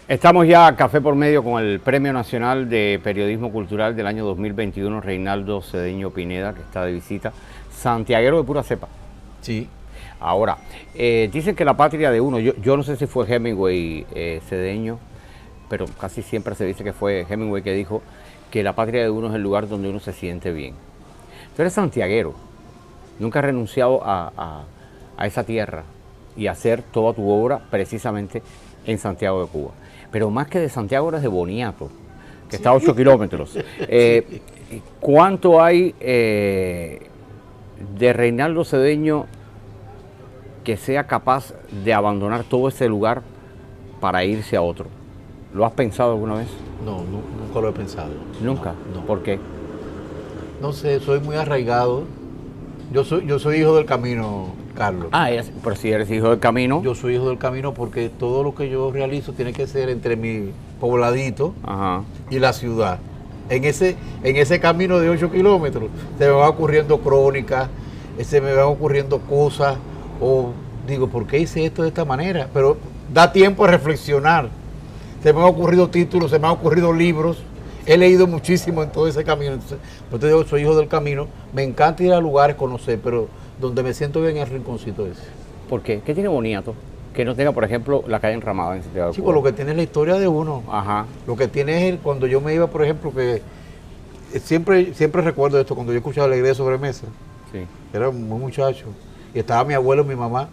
Estamos ya Café por Medio con el Premio Nacional de Periodismo Cultural del año 2021, Reinaldo Cedeño Pineda, que está de visita, santiaguero de pura cepa. Sí. Ahora, dicen que la patria de uno, yo no sé si fue Hemingway Cedeño, pero casi siempre se dice que fue Hemingway que dijo que la patria de uno es el lugar donde uno se siente bien. Tú eres santiaguero, nunca has renunciado a esa tierra y a hacer toda tu obra precisamente en Santiago de Cuba. Pero más que de Santiago eres de Boniato, que está a 8 kilómetros. ¿Cuánto hay de Reinaldo Cedeño que sea capaz de abandonar todo ese lugar para irse a otro? ¿Lo has pensado alguna vez? No, nunca lo he pensado. ¿Nunca? No, no. ¿Por qué? No sé, soy muy arraigado. Yo soy hijo del camino, Carlos. Pero si eres hijo del camino. Yo soy hijo del camino porque todo lo que yo realizo tiene que ser entre mi pobladito Ajá. y la ciudad. En ese camino de 8 kilómetros se me van ocurriendo crónicas, se me van ocurriendo cosas, o digo, ¿por qué hice esto de esta manera? Pero da tiempo a reflexionar. Se me han ocurrido títulos, se me han ocurrido libros. He leído muchísimo en todo ese camino. Entonces, pues te digo, soy hijo del camino. Me encanta ir a lugares, conocer, pero donde me siento bien es el rinconcito ese. ¿Por qué? ¿Qué tiene Boniato? Que no tenga, por ejemplo, la calle enramada en Santiago de Chico, Cuba. lo que tiene es la historia de uno. Ajá. Lo que tiene es cuando yo me iba, por ejemplo, que siempre recuerdo esto, cuando yo escuchaba la iglesia de sobremesa. Sí. Era muy muchacho. Y estaba mi abuelo y mi mamá.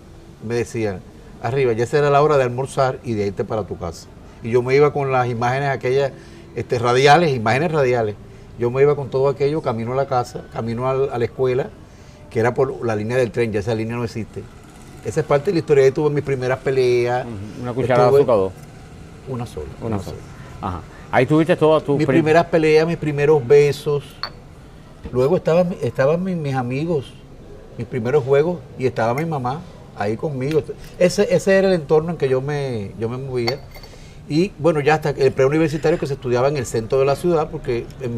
Me decían, arriba, ya será la hora de almorzar y de irte para tu casa. Y yo me iba con las imágenes aquellas imágenes radiales. Yo me iba con todo aquello, camino a la casa, camino a la escuela, que era por la línea del tren, ya esa línea no existe. Esa es parte de la historia. Ahí tuve mis primeras peleas. ¿Una cucharada de azúcar o dos? Una sola. Una sola. Ajá. Ahí tuviste todas tus... Mis primeras peleas, mis primeros besos. Luego estaban mis amigos, mis primeros juegos, y estaba mi mamá ahí conmigo. Ese era el entorno en que yo me movía. Y bueno, ya hasta el preuniversitario, que se estudiaba en el centro de la ciudad, porque en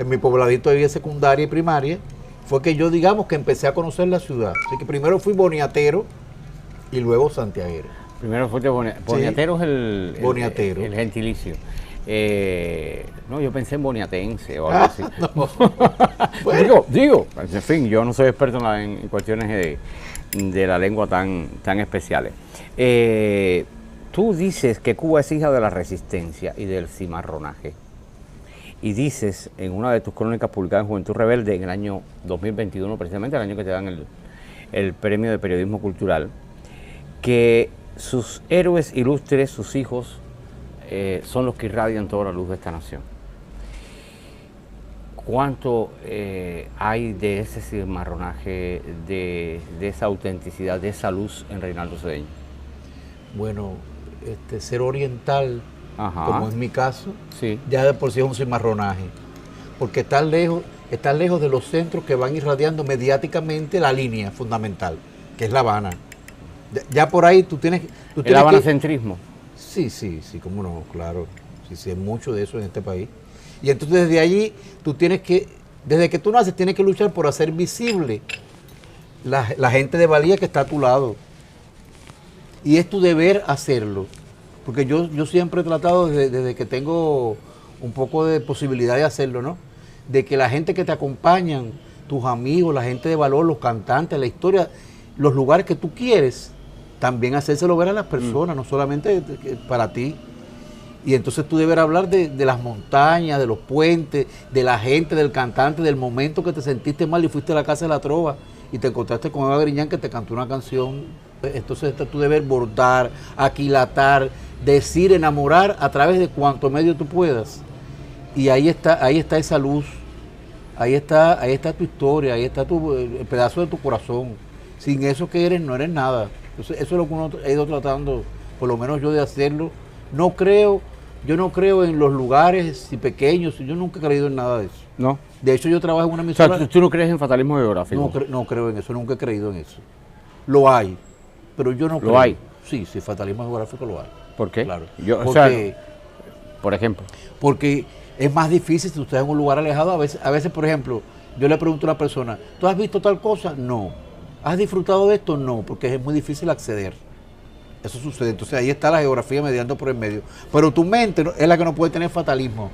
mi pobladito había secundaria y primaria, fue que yo, digamos, que empecé a conocer la ciudad. Así que primero fui boniatero y luego santiaguero. Primero fuiste boniatero, Sí. es Boniatero. el gentilicio. No, yo pensé en boniatense o algo así. No. Bueno. Digo, en fin, yo no soy experto en cuestiones de la lengua tan especiales. Tú dices que Cuba es hija de la resistencia y del cimarronaje. Y dices en una de tus crónicas publicadas en Juventud Rebelde en el año 2021, precisamente el año que te dan el Premio de Periodismo Cultural, que sus héroes ilustres, sus hijos, son los que irradian toda la luz de esta nación. ¿Cuánto hay de ese cimarronaje, de esa autenticidad, de esa luz en Reinaldo Cedeño? Bueno, ser oriental, Ajá. como es mi caso, Sí. ya de por sí es un cimarronaje, porque está lejos de los centros que van irradiando mediáticamente la línea fundamental, que es La Habana. Ya por ahí tú tienes El habanacentrismo. Sí, cómo no, claro. Sí, hay mucho de eso en este país. Y entonces desde allí desde que tú naces, tienes que luchar por hacer visible la gente de valía que está a tu lado. Y es tu deber hacerlo. Porque yo siempre he tratado, desde que tengo un poco de posibilidad de hacerlo, ¿no? De que la gente que te acompañan, tus amigos, la gente de valor, los cantantes, la historia, los lugares que tú quieres, también hacérselo ver a las personas, no solamente para ti. Y entonces tú debes hablar de las montañas, de los puentes, de la gente, del cantante, del momento que te sentiste mal y fuiste a la casa de la trova y te encontraste con Eva Griñán que te cantó una canción. Entonces tú debes bordar, aquilatar, decir, enamorar a través de cuanto medio tú puedas. Y ahí está esa luz, ahí está tu historia, ahí está el pedazo de tu corazón. Sin eso que eres, no eres nada. Entonces, eso es lo que uno ha ido tratando, por lo menos yo, de hacerlo. Yo no creo en los lugares pequeños, yo nunca he creído en nada de eso. ¿No? De hecho, yo trabajo en una emisora. O sea, ¿tú no crees en fatalismo geográfico? No creo en eso, nunca he creído en eso. Lo hay, pero yo no creo. ¿Lo hay? Sí, fatalismo geográfico lo hay. ¿Por qué? Claro. Por ejemplo. Porque es más difícil si usted está en un lugar alejado. A veces, por ejemplo, yo le pregunto a una persona, ¿tú has visto tal cosa? No. ¿Has disfrutado de esto? No, porque es muy difícil acceder. Eso sucede. Entonces ahí está la geografía mediando por el medio. Pero tu mente es la que no puede tener fatalismo.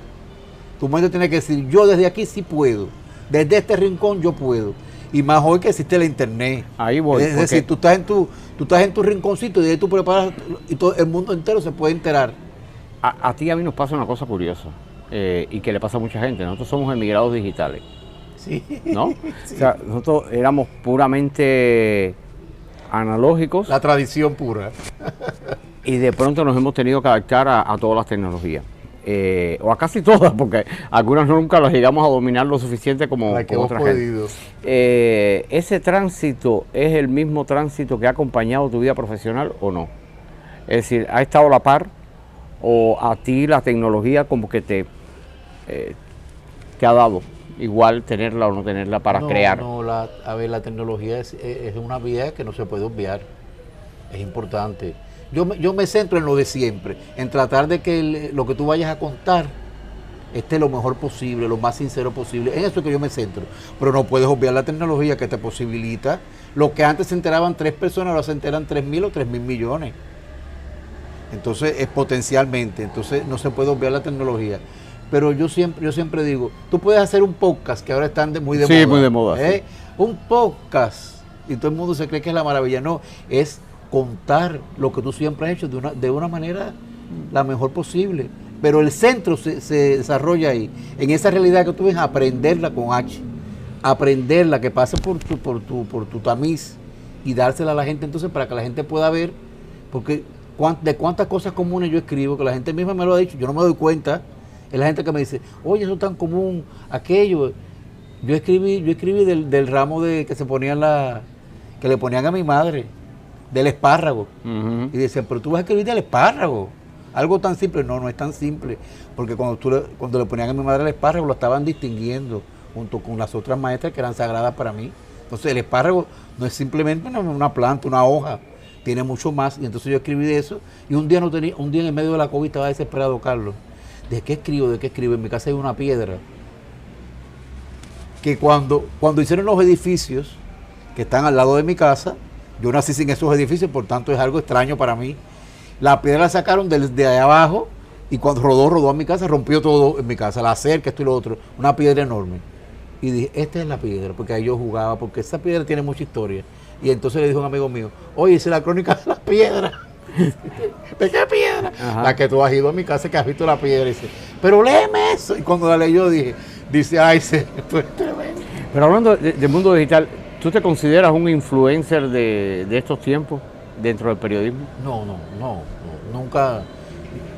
Tu mente tiene que decir, yo desde aquí sí puedo. Desde este rincón yo puedo. Y más hoy que existe la internet. Ahí voy. Es decir, tú estás en tu rinconcito y de ahí tú preparas y todo el mundo entero se puede enterar. A ti y a mí nos pasa una cosa curiosa y que le pasa a mucha gente. Nosotros somos emigrados digitales, Sí. ¿no? Sí. O sea, nosotros éramos puramente analógicos La tradición pura. y de pronto nos hemos tenido que adaptar a todas las tecnologías. O a casi todas, porque algunas nunca las llegamos a dominar lo suficiente como La que hemos otra podido. gente. ¿Ese tránsito es el mismo tránsito que ha acompañado tu vida profesional o no? Es decir, ¿ha estado a la par o a ti la tecnología como que te ha dado igual tenerla o no tenerla para crear? No, a ver, la tecnología es una vía que no se puede obviar. Es importante. Yo me centro en lo de siempre, en tratar de que lo que tú vayas a contar esté lo mejor posible, lo más sincero posible. En eso es que yo me centro. Pero no puedes obviar la tecnología que te posibilita. Lo que antes se enteraban 3 personas, ahora se enteran 3.000 o 3.000 millones. Entonces, es potencialmente. Entonces, no se puede obviar la tecnología. Pero yo siempre digo, tú puedes hacer un podcast, que ahora están muy de moda. Sí, muy de moda. Sí. Un podcast. Y todo el mundo se cree que es la maravilla. No, es contar lo que tú siempre has hecho de una manera la mejor posible. Pero el centro se desarrolla ahí. En esa realidad que tú ves, aprenderla con H. Aprenderla, que pase por tu tamiz y dársela a la gente entonces para que la gente pueda ver. Porque de cuántas cosas comunes yo escribo, que la gente misma me lo ha dicho, yo no me doy cuenta. Es la gente que me dice, oye, eso es tan común, aquello. Yo escribí del ramo que se ponían que le ponían a mi madre, del espárrago. Y decían, pero tú vas a escribir del espárrago. Algo tan simple. No es tan simple. Porque cuando le ponían a mi madre el espárrago, lo estaban distinguiendo junto con las otras maestras que eran sagradas para mí. Entonces el espárrago no es simplemente una planta, una hoja. Tiene mucho más. Y entonces yo escribí de eso. Y un día en medio de la COVID estaba desesperado, Carlos. ¿De qué escribo? En mi casa hay una piedra. Que cuando hicieron los edificios que están al lado de mi casa, yo nací sin esos edificios, por tanto es algo extraño para mí. La piedra la sacaron de allá abajo y cuando rodó a mi casa, rompió todo en mi casa, la cerca, esto y lo otro, una piedra enorme. Y dije, esta es la piedra, porque ahí yo jugaba, porque esa piedra tiene mucha historia. Y entonces le dijo un amigo mío, oye, esa es la crónica de la piedra. ¿De qué piedra? Ajá. La que tú has ido a mi casa, que has visto la piedra. Y dice, pero léeme eso. Y cuando la leyó dice, ay, esto es tremendo. Pero hablando del mundo digital, ¿tú te consideras un influencer de estos tiempos dentro del periodismo? No, nunca.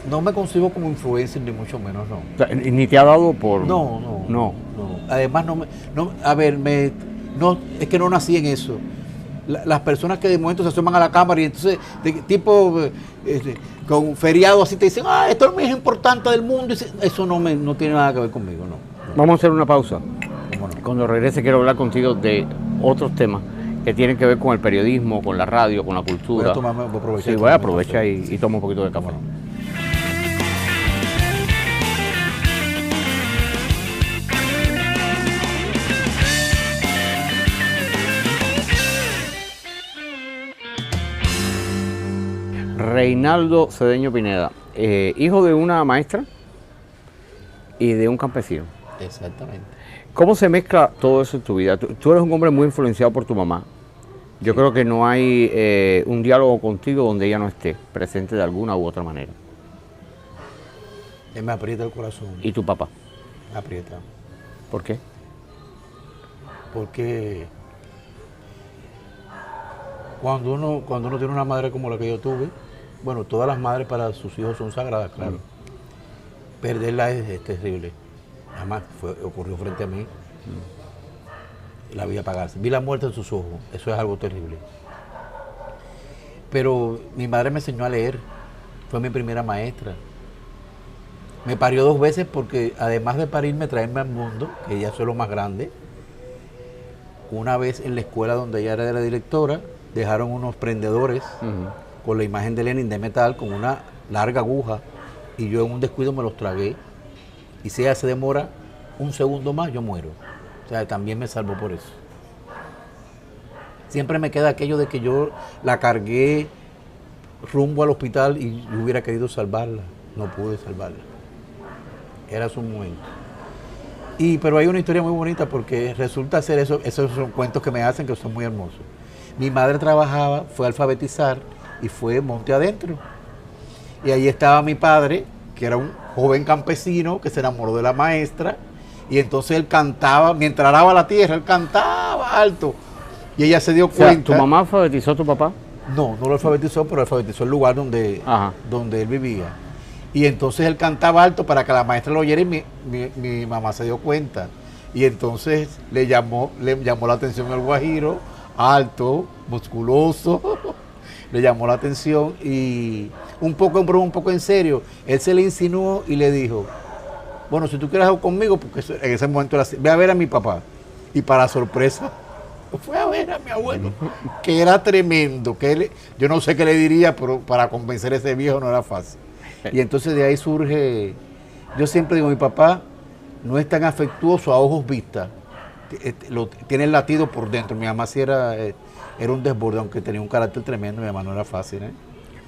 No me concibo como influencer, ni mucho menos, no. O sea, ¿ni te ha dado por...? No. Además, es que no nací en eso. Las personas que de momento se asoman a la cámara y entonces, con feriado así te dicen, esto es lo más importante del mundo. Eso no tiene nada que ver conmigo, no. Vamos a hacer una pausa. ¿Cómo no? Cuando regrese quiero hablar contigo de otros temas que tienen que ver con el periodismo, con la radio, con la cultura. Voy a aprovechar. Sí, voy a aprovechar y tomo un poquito de café. Reinaldo Cedeño Pineda, hijo de una maestra y de un campesino. Exactamente. ¿Cómo se mezcla todo eso en tu vida? Tú eres un hombre muy influenciado por tu mamá. Yo creo que no hay un diálogo contigo donde ella no esté presente de alguna u otra manera. Me aprieta el corazón. ¿Y tu papá? Me aprieta. ¿Por qué? Porque cuando uno tiene una madre como la que yo tuve, bueno, todas las madres para sus hijos son sagradas, claro. Perderla es terrible. Además, ocurrió frente a mí. La vi apagarse. Vi la muerte en sus ojos. Eso es algo terrible. Pero mi madre me enseñó a leer. Fue mi primera maestra. Me parió 2 veces porque además de parirme, traerme al mundo, que ella es lo más grande, una vez en la escuela donde ella era la directora, dejaron unos prendedores con la imagen de Lenin de metal, con una larga aguja, y yo en un descuido me los tragué. Y si ella se demora un segundo más, yo muero. O sea, también me salvo por eso. Siempre me queda aquello de que yo la cargué rumbo al hospital y yo hubiera querido salvarla. No pude salvarla. Era su momento. Pero hay una historia muy bonita porque resulta ser esos son cuentos que me hacen que son muy hermosos. Mi madre trabajaba, fue a alfabetizar y fue monte adentro. Y ahí estaba mi padre, que era un joven campesino que se enamoró de la maestra, y entonces él cantaba, mientras araba la tierra, él cantaba alto. Y ella se dio cuenta. ¿Tu mamá alfabetizó a tu papá? No, no lo alfabetizó, pero alfabetizó el lugar donde él vivía. Y entonces él cantaba alto para que la maestra lo oyera y mi mamá se dio cuenta. Y entonces le llamó la atención al guajiro, alto, musculoso, le llamó la atención y un poco en serio, él se le insinuó y le dijo, bueno, si tú quieres algo conmigo, porque en ese momento era así, ve a ver a mi papá. Y para sorpresa, fue a ver a mi abuelo, que era tremendo, yo no sé qué le diría, pero para convencer a ese viejo no era fácil. Y entonces de ahí surge, yo siempre digo, mi papá no es tan afectuoso a ojos vistas, tiene el latido por dentro. Mi mamá sí era un desborde, aunque tenía un carácter tremendo, mi mamá no era fácil.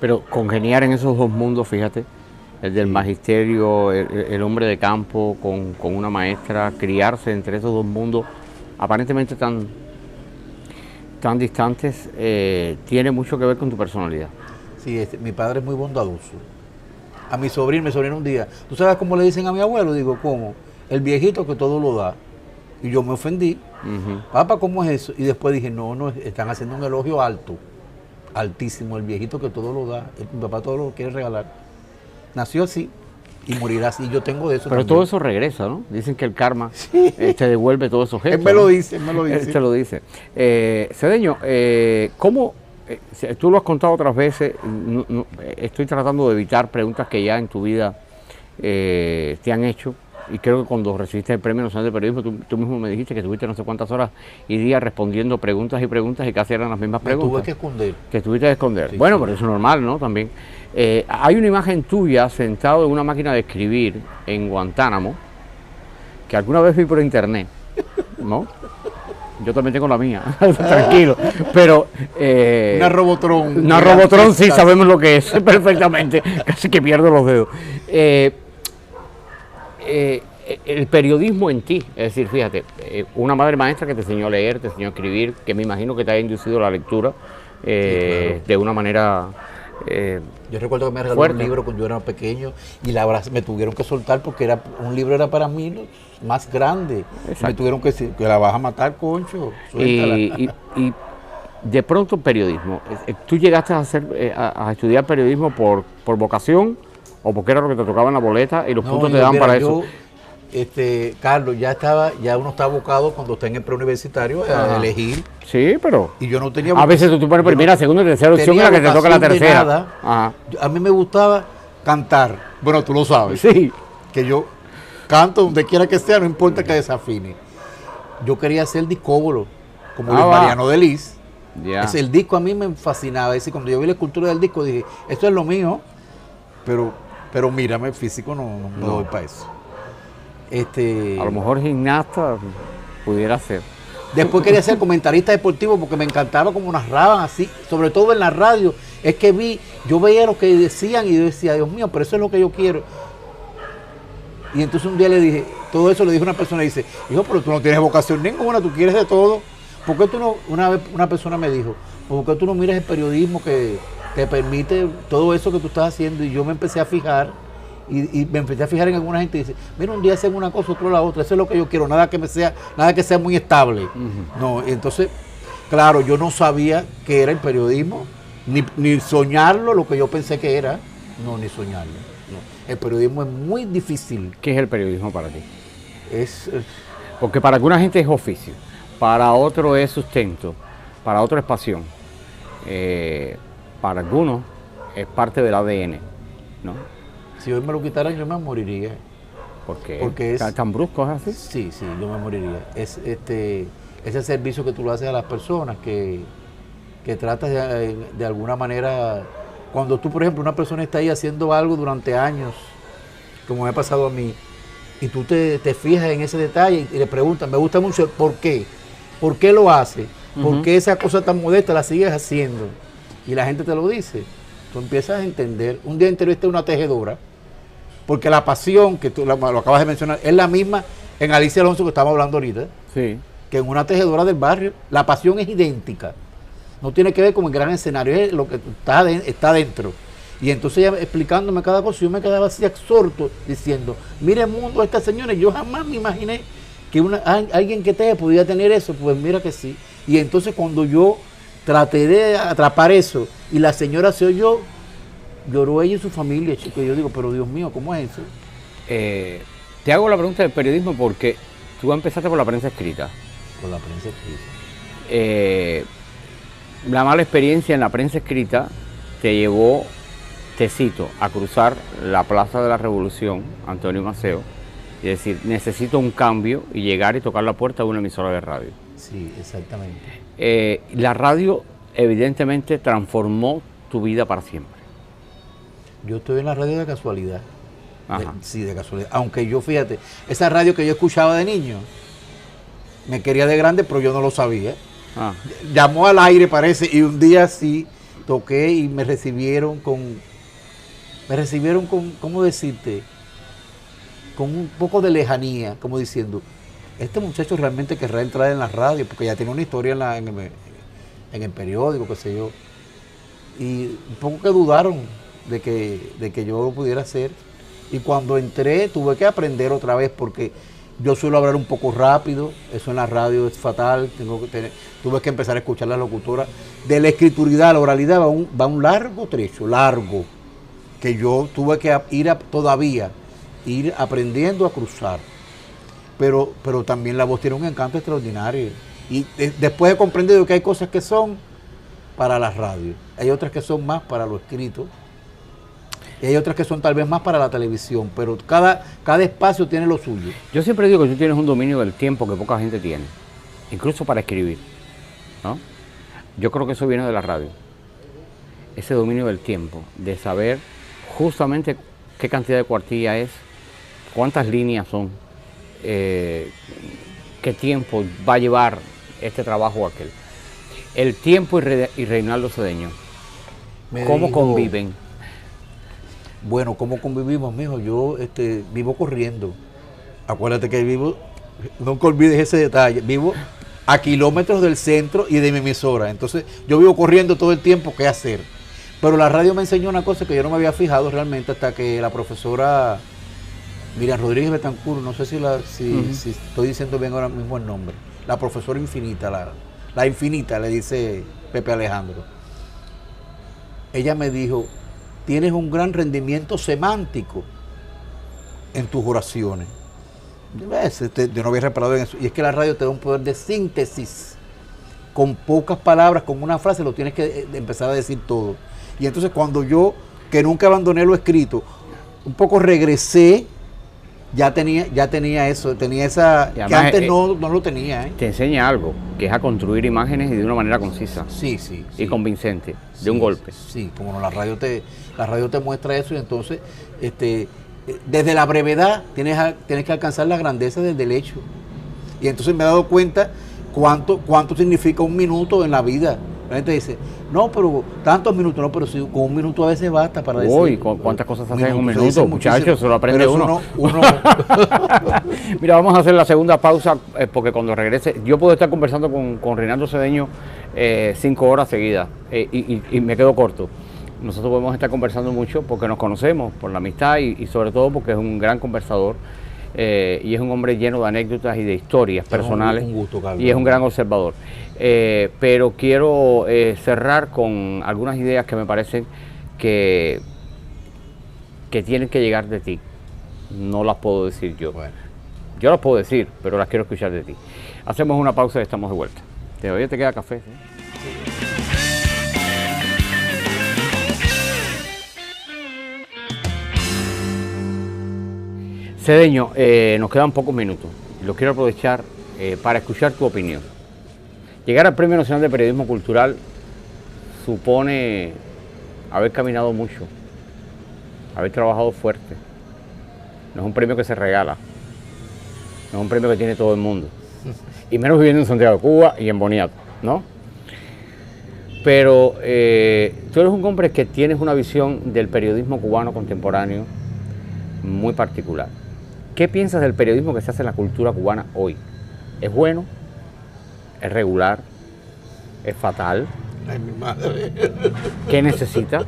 Pero congeniar en esos dos mundos, fíjate, el del magisterio, el hombre de campo con una maestra, criarse entre esos dos mundos aparentemente tan distantes, tiene mucho que ver con tu personalidad. Sí, mi padre es muy bondadoso. A mi sobrino un día, ¿tú sabes cómo le dicen a mi abuelo? Digo, ¿cómo? El viejito que todo lo da. Y yo me ofendí. Papá, ¿cómo es eso? Y después dije, no, están haciendo un elogio alto, altísimo, el viejito que todo lo da. Mi papá todo lo quiere regalar. Nació así y morirá así. Yo tengo de eso. Pero también. todo eso regresa, ¿no? Dicen que el karma te devuelve todos esos gestos. Él me lo dice, él me lo dice. Él te lo dice. Cedeño, ¿cómo? Tú lo has contado otras veces, estoy tratando de evitar preguntas que ya en tu vida te han hecho, y creo que cuando recibiste el Premio Nacional de Periodismo, tú mismo me dijiste que estuviste no sé cuántas horas y días respondiendo preguntas y casi eran las mismas preguntas. Me tuve que esconder. Que tuviste que esconder. Sí, bueno, sí. pero eso es normal, ¿no? También. Hay una imagen tuya sentado en una máquina de escribir en Guantánamo, que alguna vez vi por internet, ¿no? Yo también tengo la mía, tranquilo. Pero. Una Robotron. Una Robotron, sí, sabemos lo que es perfectamente. Casi que pierdo los dedos. El periodismo en ti, es decir, fíjate, una madre maestra que te enseñó a leer, te enseñó a escribir, que me imagino que te ha inducido a la lectura Sí, claro. de una manera. Yo recuerdo que me regaló fuerte. un libro cuando yo era pequeño y me tuvieron que soltar porque un libro era para mí más grande. Exacto. Me tuvieron que decir, que la vas a matar, concho, suéltala. Y de pronto periodismo. ¿Tú llegaste a estudiar periodismo por vocación o porque era lo que te tocaba en la boleta y los puntos te daban mira, para eso? Carlos, ya uno está abocado cuando está en el preuniversitario a elegir. Sí, pero Y yo no tenía a veces tú pones primera, segunda y tercera opción y la que te toca la tercera. Ajá. A mí me gustaba cantar. Bueno, tú lo sabes. Sí. Que yo canto donde quiera que sea, no importa que desafine. Yo quería ser discóbolo, como Luis Mariano de Lis. Ya. El disco a mí me fascinaba. Es decir, cuando yo vi la escultura del disco dije, esto es lo mío, pero mírame, físico no doy para eso. A lo mejor gimnasta pudiera ser. Después quería ser comentarista deportivo porque me encantaba como narraban así, sobre todo en la radio. Es que yo veía lo que decían y yo decía, Dios mío, pero eso es lo que yo quiero. Y entonces un día le dije, todo eso le dijo una persona y dice, hijo, pero tú no tienes vocación ninguna, tú quieres de todo. ¿Por qué tú no? Una vez una persona me dijo, ¿por qué tú no miras el periodismo que te permite todo eso que tú estás haciendo? Y yo me empecé a fijar. Y me empecé a fijar en alguna gente y dice, mira, un día hacen una cosa, otro la otra, eso es lo que yo quiero, nada que sea muy estable. No, entonces, claro, yo no sabía qué era el periodismo, ni soñarlo, lo que yo pensé que era, no, ni soñarlo. No. El periodismo es muy difícil. ¿Qué es el periodismo para ti? Es Porque para alguna gente es oficio, para otro es sustento, para otro es pasión, para algunos es parte del ADN, ¿no? Si hoy me lo quitaran, yo me moriría. Porque es tan brusco, ¿es así? Sí, yo me moriría. Es ese servicio que tú lo haces a las personas, que tratas de alguna manera. Cuando tú, por ejemplo, una persona está ahí haciendo algo durante años, como me ha pasado a mí, y tú te fijas en ese detalle y le preguntas, me gusta mucho, ¿por qué? ¿Por qué lo hace? ¿Por qué esa cosa tan modesta la sigues haciendo? Y la gente te lo dice. tú empiezas a entender. Un día entrevisté a una tejedora, porque la pasión, que tú lo acabas de mencionar, es la misma en Alicia Alonso que estamos hablando ahorita, Sí. que en una tejedora del barrio. La pasión es idéntica. No tiene que ver con el gran escenario, es lo que está dentro. Y entonces ella explicándome cada cosa, yo me quedaba así absorto, diciendo, mire el mundo de esta señora, yo jamás me imaginé que alguien que teje podía tener eso, pues mira que sí. Y entonces cuando yo traté de atrapar eso, y la señora se oyó, lloró ella y su familia, chico. Y yo digo, pero Dios mío, ¿cómo es eso? Te hago la pregunta del periodismo porque tú empezaste por la prensa escrita. Con la prensa escrita. La mala experiencia en la prensa escrita te llevó, te cito, a cruzar la Plaza de la Revolución, Antonio Maceo, y decir, necesito un cambio y llegar y tocar la puerta de una emisora de radio. Sí, exactamente. La radio evidentemente transformó tu vida para siempre. Yo estoy en la radio de casualidad. Ajá. Sí, de casualidad. Aunque yo, fíjate, esa radio que yo escuchaba de niño, me quería de grande, pero yo no lo sabía. Ah. Llamó al aire, parece, y un día sí toqué y me recibieron con, ¿cómo decirte? Con un poco de lejanía, como diciendo, este muchacho realmente querrá entrar en la radio, porque ya tiene una historia en el periódico, qué sé yo. Y un poco que dudaron de que yo lo pudiera hacer. Y cuando entré tuve que aprender otra vez, porque yo suelo hablar un poco rápido, eso en la radio es fatal, tuve que empezar a escuchar la locutora. De la escrituridad a la oralidad va un largo trecho, largo, que yo tuve que ir aprendiendo a cruzar. Pero también la voz tiene un encanto extraordinario. Y después he comprendido que hay cosas que son para la radio, hay otras que son más para lo escrito, y hay otras que son tal vez más para la televisión, pero cada espacio tiene lo suyo. Yo siempre digo que tú tienes un dominio del tiempo que poca gente tiene, incluso para escribir, ¿no? Yo creo que eso viene de la radio, ese dominio del tiempo, de saber justamente qué cantidad de cuartilla es, cuántas líneas son, qué tiempo va a llevar este trabajo o aquel. El tiempo y Reinaldo Cedeño, ¿cómo conviven? Bueno, ¿cómo convivimos, mijo? Yo vivo corriendo. Acuérdate que nunca olvides ese detalle, vivo a kilómetros del centro y de mi emisora. Entonces, yo vivo corriendo todo el tiempo, ¿qué hacer? Pero la radio me enseñó una cosa que yo no me había fijado realmente hasta que la profesora Miriam Rodríguez Betancur, no sé si estoy diciendo bien ahora mismo el nombre, la profesora infinita, la infinita, le dice Pepe Alejandro. Ella me dijo, tienes un gran rendimiento semántico en tus oraciones. Yo no había reparado en eso. Y es que la radio te da un poder de síntesis. Con pocas palabras, con una frase, lo tienes que empezar a decir todo. Y entonces cuando yo, que nunca abandoné lo escrito, un poco regresé, ya tenía eso, tenía esa, que antes no lo tenía. Te enseña algo, que es a construir imágenes y de una manera concisa. Sí. Y convincente, de un golpe. Sí, como no, la radio te muestra eso, y entonces, desde la brevedad tienes que alcanzar la grandeza del hecho. Y entonces me he dado cuenta cuánto significa un minuto en la vida. La gente dice, no, pero tantos minutos, no, pero si con un minuto a veces basta para decir. Uy, ¿cuántas cosas hacen en un minuto, muchachos? Se lo aprende uno. Mira, vamos a hacer la segunda pausa, porque cuando regrese, yo puedo estar conversando con Reinaldo Cedeño 5 horas seguidas, y me quedo corto. Nosotros podemos estar conversando mucho porque nos conocemos, por la amistad y sobre todo porque es un gran conversador. Y es un hombre lleno de anécdotas y de historias personales, un gusto, Carlos, y es un gran observador. Pero quiero cerrar con algunas ideas que me parecen que tienen que llegar de ti. No las puedo decir yo. Bueno. Yo las puedo decir, pero las quiero escuchar de ti. Hacemos una pausa y estamos de vuelta. ¿Todavía te queda café? ¿Sí? Cedeño, nos quedan pocos minutos. Lo quiero aprovechar para escuchar tu opinión. Llegar al Premio Nacional de Periodismo Cultural supone haber caminado mucho, haber trabajado fuerte. No es un premio que se regala, no es un premio que tiene todo el mundo. Y menos viviendo en Santiago de Cuba y en Boniato, ¿no? Pero tú eres un hombre que tienes una visión del periodismo cubano contemporáneo muy particular. ¿Qué piensas del periodismo que se hace en la cultura cubana hoy? ¿Es bueno? ¿Es regular? ¿Es fatal? Ay, mi madre. ¿Qué necesita?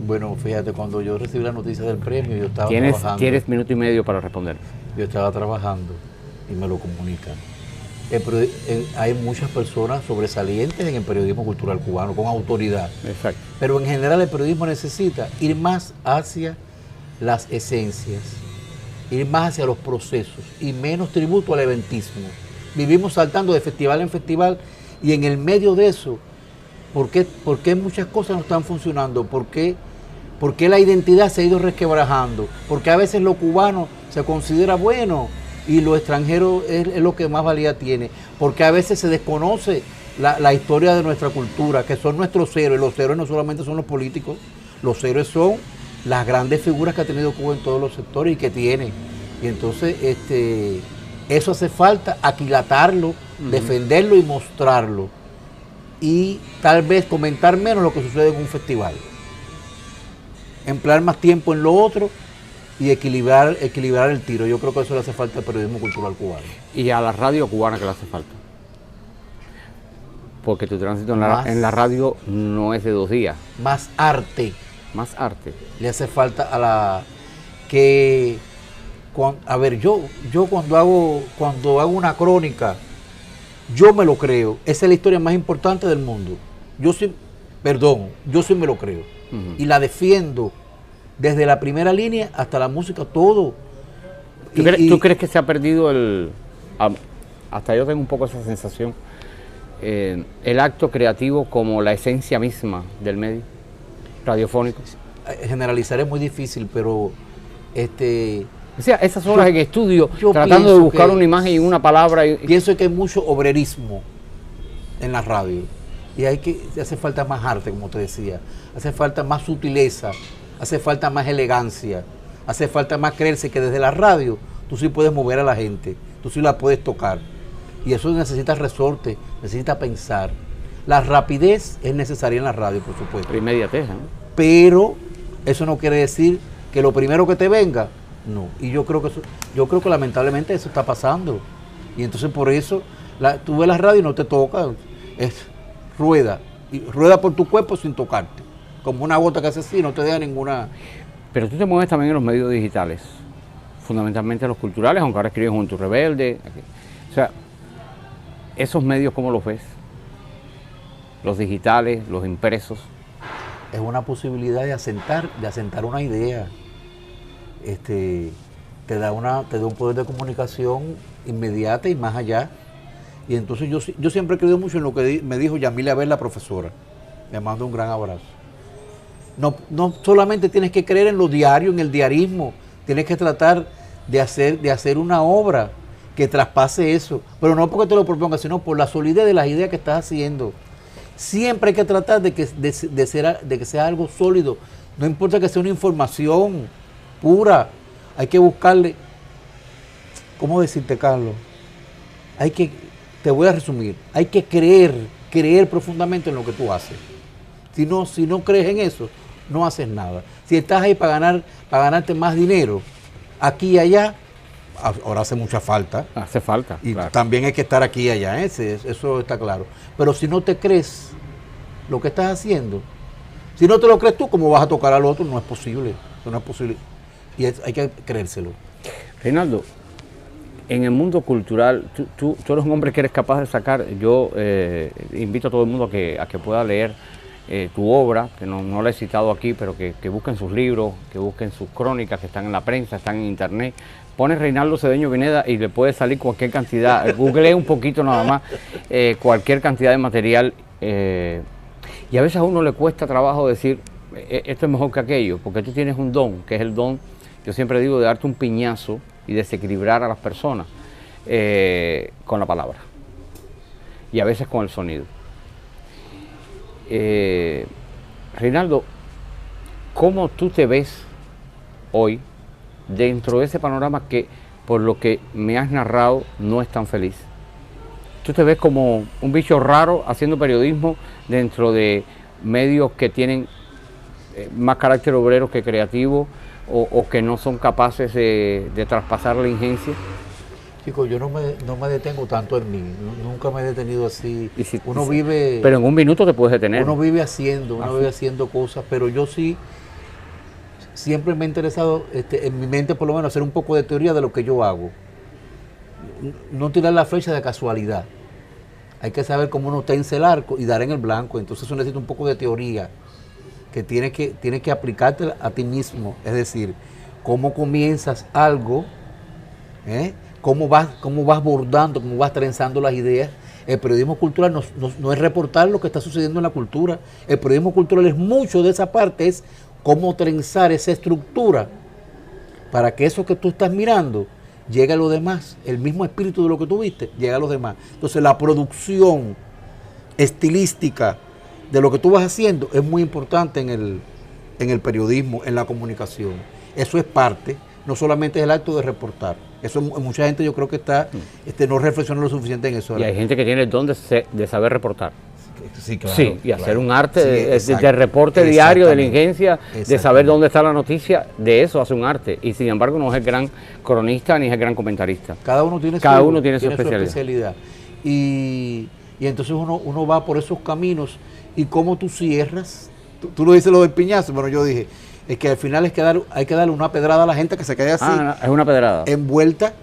Bueno, fíjate, cuando yo recibí la noticia del premio, yo estaba trabajando. Tienes minuto y medio para responder. Yo estaba trabajando y me lo comunican. Hay muchas personas sobresalientes en el periodismo cultural cubano, con autoridad. Exacto. Pero en general el periodismo necesita ir más hacia las esencias, ir más hacia los procesos y menos tributo al eventismo. Vivimos saltando de festival en festival y en el medio de eso, ¿por qué muchas cosas no están funcionando? ¿Por qué la identidad se ha ido resquebrajando? Porque a veces lo cubano se considera bueno y lo extranjero es lo que más valía tiene. Porque a veces se desconoce la historia de nuestra cultura, que son nuestros héroes. Los héroes no solamente son los políticos, los héroes son las grandes figuras que ha tenido Cuba en todos los sectores y que tiene. Y entonces eso hace falta aquilatarlo, defenderlo y mostrarlo. Y tal vez comentar menos lo que sucede en un festival. Emplear más tiempo en lo otro y equilibrar el tiro. Yo creo que eso le hace falta al periodismo cultural cubano. ¿Y a la radio cubana qué le hace falta? Porque tu tránsito en la radio no es de 2 días. Más arte. Más arte. Le hace falta a la... que... a ver, yo cuando hago una crónica, yo me lo creo. Esa es la historia más importante del mundo. Yo sí me lo creo. Y la defiendo desde la primera línea hasta la música, todo. ¿Tú crees que se ha perdido hasta yo tengo un poco esa sensación, el acto creativo como la esencia misma del medio radiofónico? Generalizar es muy difícil, pero O sea, esas horas en estudio, tratando de buscar una imagen y una palabra. Pienso que hay mucho obrerismo en la radio. Y hace falta más arte, como te decía. Hace falta más sutileza, hace falta más elegancia, hace falta más creerse que desde la radio tú sí puedes mover a la gente, tú sí la puedes tocar. Y eso necesita resorte, necesita pensar. La rapidez es necesaria en la radio, por supuesto. La inmediatez, ¿no? Pero eso no quiere decir que lo primero que te venga, no. Y yo creo que lamentablemente eso está pasando. Y entonces por eso tú ves la radio y no te toca. Rueda. Y rueda por tu cuerpo sin tocarte. Como una gota que hace así, no te deja ninguna... Pero tú te mueves también en los medios digitales, fundamentalmente los culturales, aunque ahora escribes Juventud Rebelde. O sea, esos medios, ¿cómo los ves? Los digitales, los impresos. Es una posibilidad de asentar una idea. Te da un poder de comunicación inmediata y más allá. Y entonces yo siempre he creído mucho en lo que me dijo Yamile Abel, la profesora. Le mando un gran abrazo. No solamente tienes que creer en lo diario, en el diarismo, tienes que tratar de hacer una obra que traspase eso, pero no porque te lo propongas, sino por la solidez de las ideas que estás haciendo. Siempre hay que tratar de que sea algo sólido, no importa que sea una información pura, hay que buscarle, ¿cómo decirte, Carlos? Te voy a resumir, hay que creer profundamente en lo que tú haces. Si no crees en eso, no haces nada. Si estás ahí para ganarte más dinero, aquí y allá, ahora hace mucha falta. Hace falta. Y claro. también hay que estar aquí y allá, eso está claro. Pero si no te crees lo que estás haciendo, si no te lo crees tú, ¿cómo vas a tocar al otro? No es posible. No es posible. Y hay que creérselo. Reinaldo, en el mundo cultural, tú eres un hombre que eres capaz de sacar. Yo invito a todo el mundo a que pueda leer tu obra, que no la he citado aquí, pero que busquen sus libros, que busquen sus crónicas que están en la prensa, están en internet. Pone Reinaldo Cedeño Pineda y le puede salir cualquier cantidad. Google un poquito nada más, cualquier cantidad de material. Y a veces a uno le cuesta trabajo decir, esto es mejor que aquello, porque tú tienes un don, que es el don, yo siempre digo, de darte un piñazo y desequilibrar a las personas con la palabra y a veces con el sonido. Reinaldo, ¿cómo tú te ves hoy dentro de ese panorama que, por lo que me has narrado, no es tan feliz? tú te ves como un bicho raro haciendo periodismo dentro de medios que tienen más carácter obrero que creativo o que no son capaces de traspasar la ingencia. Chicos, yo no me detengo tanto en mí, nunca me he detenido así. Uno Sí, vive... pero en un minuto te puedes detener. Uno vive haciendo cosas, pero yo sí siempre me ha interesado, en mi mente por lo menos, hacer un poco de teoría de lo que yo hago. No tirar la flecha de casualidad. Hay que saber cómo uno tensa el arco y dar en el blanco. Entonces eso necesita un poco de teoría que tienes que aplicarte a ti mismo. Es decir, cómo comienzas algo, cómo vas bordando, cómo vas trenzando las ideas. El periodismo cultural no es reportar lo que está sucediendo en la cultura. El periodismo cultural es mucho de esa parte, es cómo trenzar esa estructura para que eso que tú estás mirando llegue a los demás. El mismo espíritu de lo que tú viste llega a los demás. Entonces la producción estilística de lo que tú vas haciendo es muy importante en el periodismo, en la comunicación. Eso es parte, no solamente es el acto de reportar. Eso mucha gente yo creo que no reflexiona lo suficiente en eso. Y hay gente que tiene el don de saber reportar. Sí, claro. Sí, y hacer un arte Sí, de reporte diario de la ingencia, de saber dónde está la noticia, de eso hace un arte. Y sin embargo no es el gran cronista ni es el gran comentarista. Cada uno tiene su especialidad. Y entonces uno va por esos caminos y cómo tú cierras. Tú lo dices lo del piñazo, pero yo dije, es que al final hay que darle una pedrada a la gente que se quede así. No, es una pedrada. Envuelta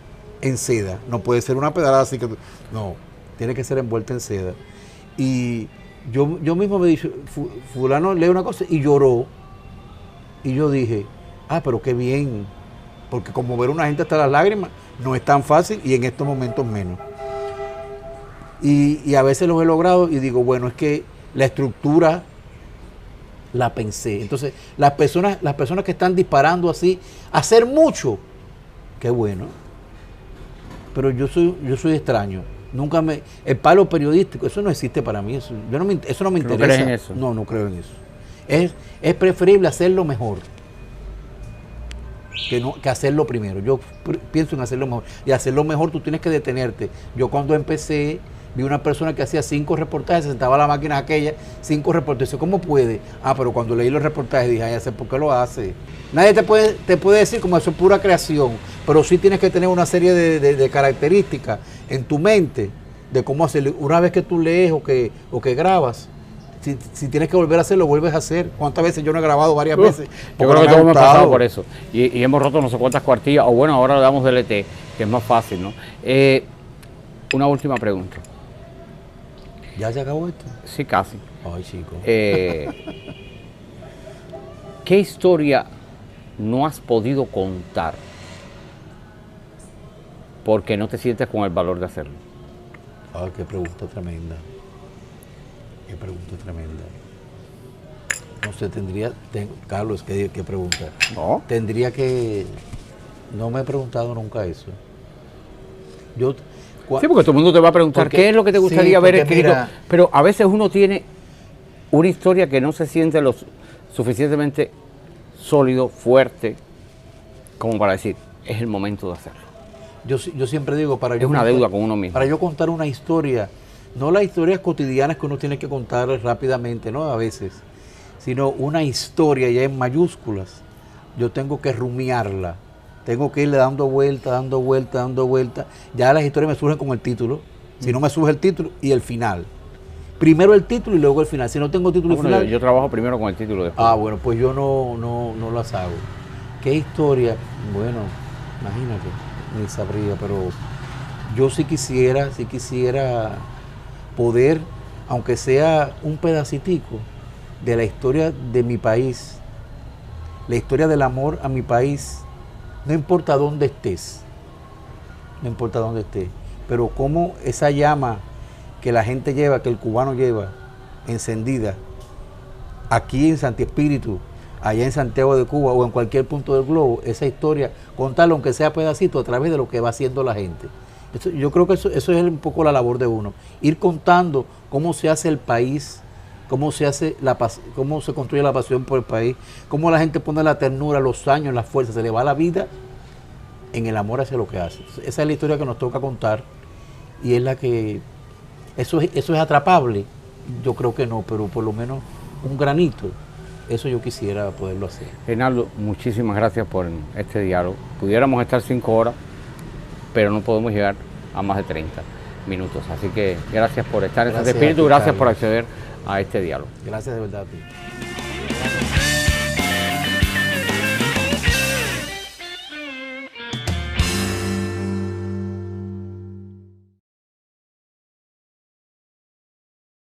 en seda. No puede ser una pedrada así que... No, tiene que ser envuelta en seda. Y yo mismo me dije, fulano lee una cosa y lloró. Y yo dije, pero qué bien. Porque como ver a una gente hasta las lágrimas no es tan fácil y en estos momentos menos. Y a veces los he logrado y digo, bueno, es que la estructura la pensé. Entonces, las personas que están disparando así, hacer mucho, qué bueno. Pero yo soy extraño. Nunca el palo periodístico, eso no existe para mí. Eso no me interesa. ¿No crees en eso? No creo en eso. Es preferible hacerlo mejor que hacerlo primero. Yo pienso en hacerlo mejor. Y hacerlo mejor tú tienes que detenerte. Yo cuando empecé vi una persona que hacía 5 reportajes, se sentaba a la máquina aquella, 5 reportajes. ¿Cómo puede? Pero cuando leí los reportajes dije, ya sé por qué lo hace. Nadie te puede decir como eso es pura creación, pero sí tienes que tener una serie de características en tu mente de cómo hacerlo. Una vez que tú lees o que grabas, si tienes que volver a hacerlo, vuelves a hacer. ¿Cuántas veces yo no he grabado varias veces? Yo creo que todos hemos pasado por eso. Y hemos roto no sé cuántas cuartillas, o bueno, ahora le damos DLT, que es más fácil, ¿no? Una última pregunta. ¿Ya se acabó esto? Sí, casi. Ay, chico. ¿Qué historia no has podido contar porque no te sientes con el valor de hacerlo? Ay, qué pregunta tremenda. Qué pregunta tremenda. No sé, Carlos, ¿qué pregunta? No. Tendría que... No me he preguntado nunca eso. Sí, porque todo el mundo te va a preguntar qué es lo que te gustaría ver escrito, pero a veces uno tiene una historia que no se siente lo suficientemente sólido, fuerte, como para decir, es el momento de hacerlo. Yo siempre digo, es una deuda con uno mismo. Para yo contar una historia, no las historias cotidianas que uno tiene que contar rápidamente, ¿no? A veces, sino una historia ya en mayúsculas, yo tengo que rumiarla. Tengo que irle dando vuelta. Ya las historias me surgen con el título. Si no me surge el título y el final. Primero el título y luego el final. Si no tengo título y final... Yo trabajo primero con el título después. Bueno, pues yo no las hago. ¿Qué historia? Bueno, imagínate, ni sabría, pero yo sí quisiera poder, aunque sea un pedacitico, de la historia de mi país, la historia del amor a mi país. No importa dónde estés, pero cómo esa llama que la gente lleva, que el cubano lleva, encendida, aquí en Santi Espíritu, allá en Santiago de Cuba o en cualquier punto del globo, esa historia, contarlo aunque sea pedacito a través de lo que va haciendo la gente. Yo creo que eso es un poco la labor de uno, ir contando cómo se hace el país, cómo se construye la pasión por el país, cómo la gente pone la ternura, los años, la fuerza, se le va la vida en el amor hacia lo que hace. Esa es la historia que nos toca contar y es la que ¿Eso es atrapable? Yo creo que no, pero por lo menos un granito, eso yo quisiera poderlo hacer. Reinaldo, muchísimas gracias por este diálogo. Pudiéramos estar 5 horas, pero no podemos llegar a más de 30 minutos. Así que gracias por estar en este espíritu, gracias por acceder a este diálogo. Gracias de verdad a ti.